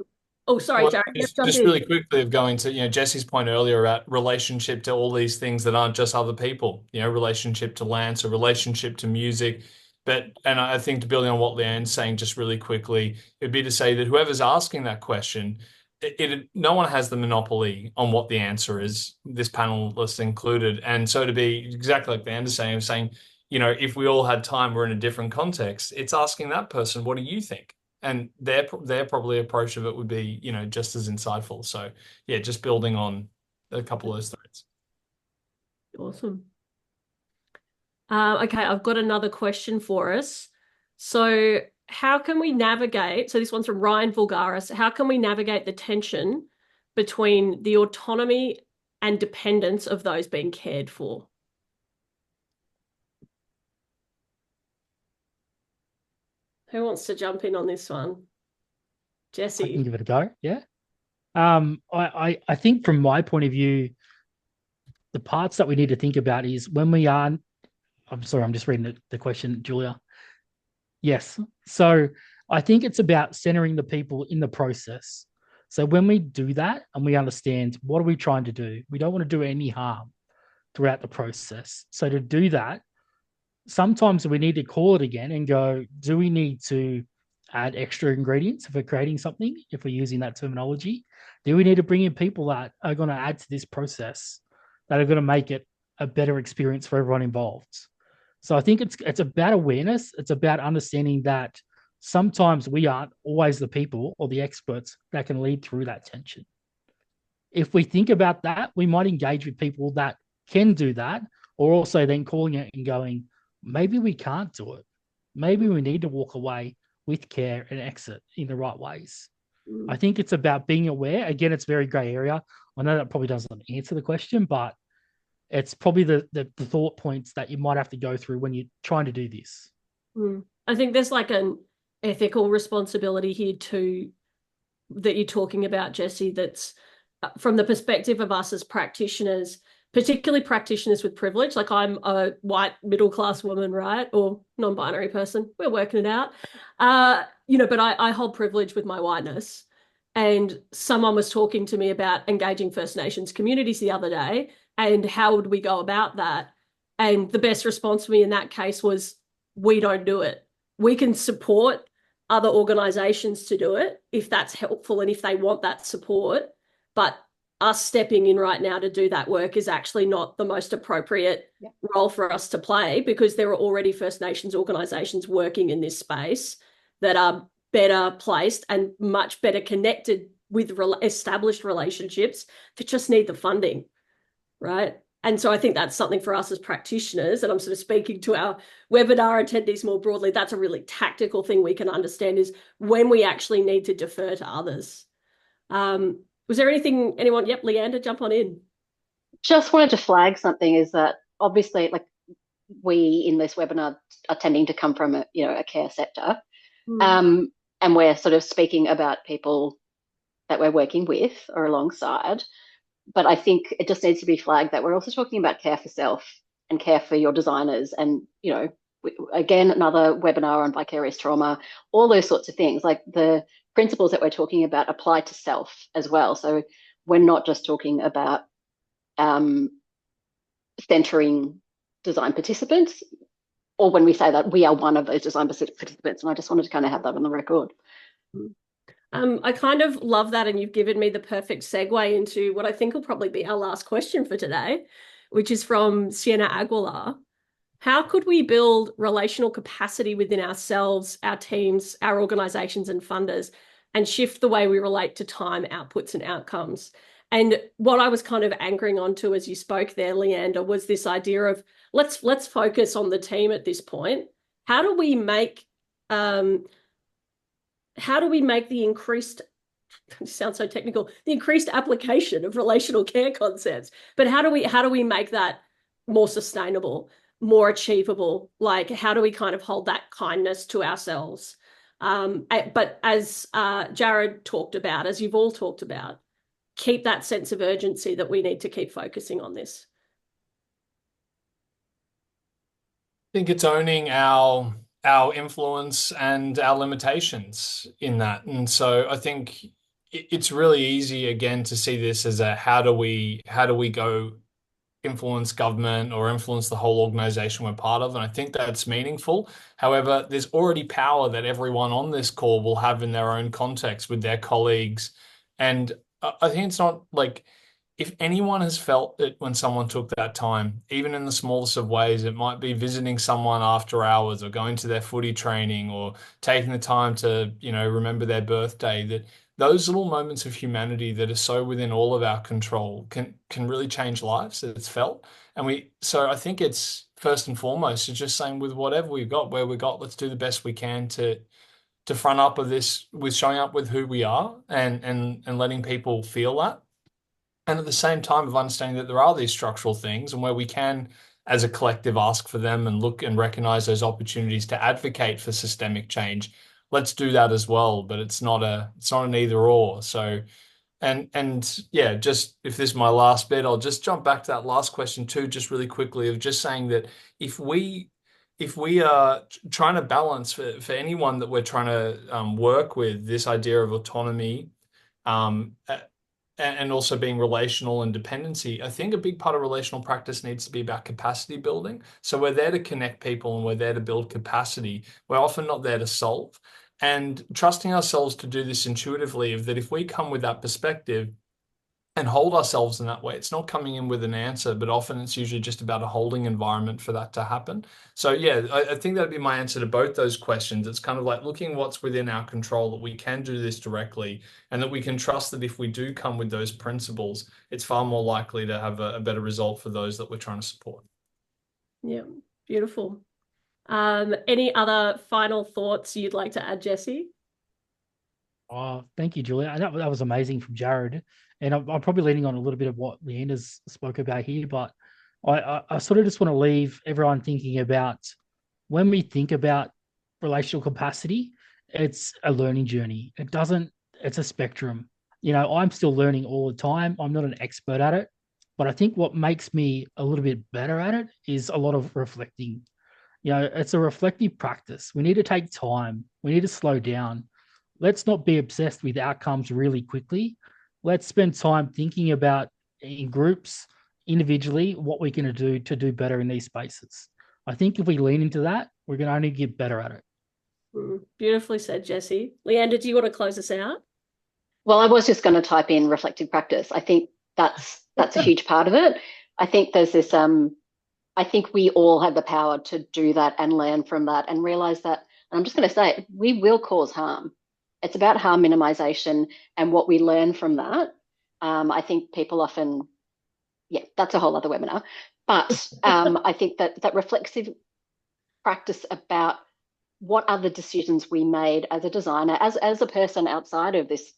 Oh, sorry, Well, Jared. just really quickly of going to, Jesse's point earlier about relationship to all these things that aren't just other people, relationship to land, so relationship to music. And I think to building on what Leanne's saying just really quickly, it'd be to say that whoever's asking that question, no one has the monopoly on what the answer is, this panelist included. And so to be exactly like Vander's saying, if we all had time, we're in a different context, it's asking that person, what do you think? And their probably approach of it would be, just as insightful. So yeah, just building on a couple of those threads. Awesome. Okay, I've got another question for us. So how can we navigate, so this one's from Ryan Vulgaris, how can we navigate the tension between the autonomy and dependence of those being cared for? Who wants to jump in on this one? I can Jesse. give it a go. Yeah. I think from my point of view, the parts that we need to think about is when we are, I'm sorry, I'm just reading the question, Julia. Yes. So I think it's about centering the people in the process. So when we do that and we understand what are we trying to do, we don't want to do any harm throughout the process. So to do that, sometimes we need to call it again and go, do we need to add extra ingredients if we're creating something, if we're using that terminology? Do we need to bring in people that are going to add to this process, that are going to make it a better experience for everyone involved? So I think it's about awareness. It's about understanding that sometimes we aren't always the people or the experts that can lead through that tension. If we think about that, we might engage with people that can do that, or also then calling it and going, maybe we can't do it. Maybe we need to walk away with care and exit in the right ways. I think it's about being aware. Again, it's very gray area. I know that probably doesn't answer the question, but it's probably the thought points that you might have to go through when you're trying to do this. I think there's like an ethical responsibility here too that you're talking about, Jesse, that's from the perspective of us as practitioners, particularly practitioners with privilege. Like I'm a white middle-class woman, right? Or non-binary person. We're working it out. But I hold privilege with my whiteness. And someone was talking to me about engaging First Nations communities the other day and how would we go about that? And the best response to me in that case was, we don't do it. We can support other organizations to do it if that's helpful and if they want that support. But us stepping in right now to do that work is actually not the most appropriate role for us to play, because there are already First Nations organizations working in this space that are better placed and much better connected with established relationships that just need the funding, right? And so I think that's something for us as practitioners, and I'm sort of speaking to our webinar attendees more broadly, that's a really tactical thing we can understand is when we actually need to defer to others. Was there anyone? Yep, Leander, jump on in. Just wanted to flag something is that obviously, like, we in this webinar are tending to come from a care sector, and we're sort of speaking about people that we're working with or alongside. But I think it just needs to be flagged that we're also talking about care for self and care for your designers, and again, another webinar on vicarious trauma, all those sorts of things. Like the principles that we're talking about apply to self as well. So we're not just talking about centering design participants, or when we say that we are one of those design participants. And I just wanted to kind of have that on the record. I kind of love that, and you've given me the perfect segue into what I think will probably be our last question for today, which is from Sienna Aguilar. How could we build relational capacity within ourselves, our teams, our organizations and funders, and shift the way we relate to time, outputs and outcomes? And what I was kind of anchoring onto as you spoke there, Leander, was this idea of let's focus on the team at this point. How do we make the increased, it sounds so technical, the increased application of relational care concepts, but how do we make that more sustainable, more achievable? Like, how do we kind of hold that kindness to ourselves? But as Jared talked about, as you've all talked about, keep that sense of urgency that we need to keep focusing on this. I think it's owning our influence and our limitations in that. And so I think it's really easy again to see this as a how do we go influence government or influence the whole organization we're part of. And I think that's meaningful. However, there's already power that everyone on this call will have in their own context with their colleagues And I think it's not like if anyone has felt it when someone took that time, even in the smallest of ways, it might be visiting someone after hours or going to their footy training or taking the time to, remember their birthday, that those little moments of humanity that are so within all of our control can really change lives. It's felt. So I think it's first and foremost, it's just saying with whatever we've got, where we got, let's do the best we can to front up of this with showing up with who we are and letting people feel that. And at the same time of understanding that there are these structural things and where we can, as a collective, ask for them and look and recognize those opportunities to advocate for systemic change. Let's do that as well, but it's not an either or. So and yeah, just if this is my last bit, I'll just jump back to that last question too, just really quickly, of just saying that if we are trying to balance for anyone that we're trying to work with this idea of autonomy, um, and also being relational and dependency, I think a big part of relational practice needs to be about capacity building. So we're there to connect people and we're there to build capacity. We're often not there to solve. And trusting ourselves to do this intuitively, of that if we come with that perspective and hold ourselves in that way, it's not coming in with an answer, but often it's usually just about a holding environment for that to happen. So yeah, I think that'd be my answer to both those questions. It's kind of like looking what's within our control, that we can do this directly, and that we can trust that if we do come with those principles, it's far more likely to have a better result for those that we're trying to support. Yeah, beautiful. Any other final thoughts you'd like to add, Jesse? Oh, thank you, Julia. That was amazing from Jared. And I'm probably leaning on a little bit of what Leanna's spoke about here, but I sort of just want to leave everyone thinking about when we think about relational capacity, it's a learning journey. It's a spectrum. I'm still learning all the time. I'm not an expert at it, but I think what makes me a little bit better at it is a lot of reflecting. It's a reflective practice. We need to take time. We need to slow down. Let's not be obsessed with outcomes really quickly. Let's spend time thinking about in groups, individually, what we're going to do better in these spaces. I think if we lean into that, we're going to only get better at it. Beautifully said, Jesse. Leanda, do you want to close us out? Well, I was just going to type in reflective practice. I think that's a huge part of it. I think there's this I think we all have the power to do that and learn from that and realize that, and I'm just going to say, we will cause harm. It's about harm minimization and what we learn from that. I think people often, yeah, that's a whole other webinar. But I think that reflexive practice about what are the decisions we made as a designer, as a person outside of this,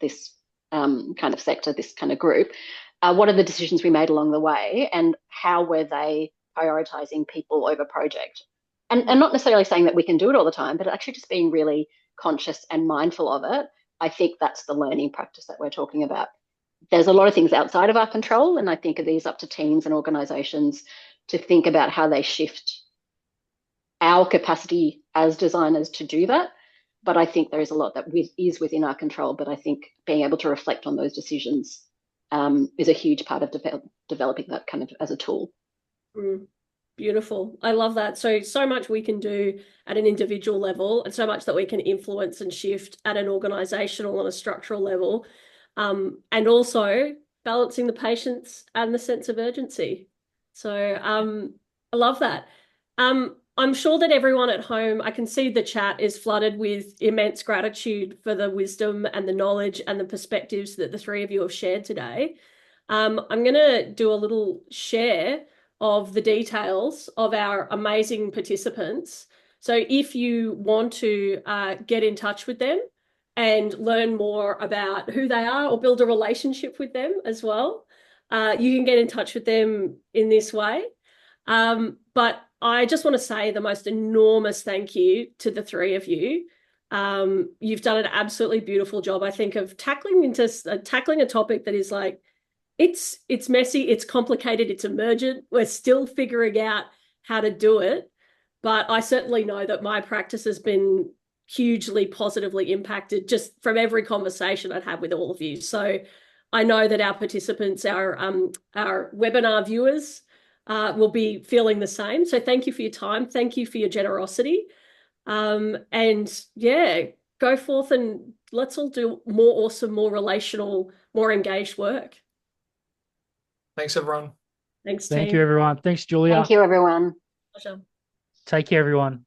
this kind of sector, this kind of group, what are the decisions we made along the way and how were they prioritizing people over project? And not necessarily saying that we can do it all the time, but actually just being really conscious and mindful of it. I think that's the learning practice that we're talking about. There's a lot of things outside of our control, and I think of these up to teams and organizations to think about how they shift our capacity as designers to do that. But I think there is a lot that is within our control. But I think being able to reflect on those decisions is a huge part of developing that kind of as a tool. Beautiful. I love that. So much we can do at an individual level and so much that we can influence and shift at an organizational and a structural level. And also balancing the patience and the sense of urgency. So I love that. I'm sure that everyone at home, I can see the chat is flooded with immense gratitude for the wisdom and the knowledge and the perspectives that the three of you have shared today. I'm going to do a little share of the details of our amazing participants. So if you want to get in touch with them and learn more about who they are or build a relationship with them as well, you can get in touch with them in this way. But I just want to say the most enormous thank you to the three of you. You've done an absolutely beautiful job, I think, of tackling a topic that is like, it's messy, it's complicated, it's emergent. We're still figuring out how to do it. But I certainly know that my practice has been hugely positively impacted just from every conversation I've had with all of you. So I know that our participants, our webinar viewers, will be feeling the same. So thank you for your time. Thank you for your generosity. And yeah, go forth and let's all do more awesome, more relational, more engaged work. Thanks, everyone. Thanks, Thank team. you, everyone. Thanks, Julia. Thank you, everyone. Pleasure. Take care, everyone.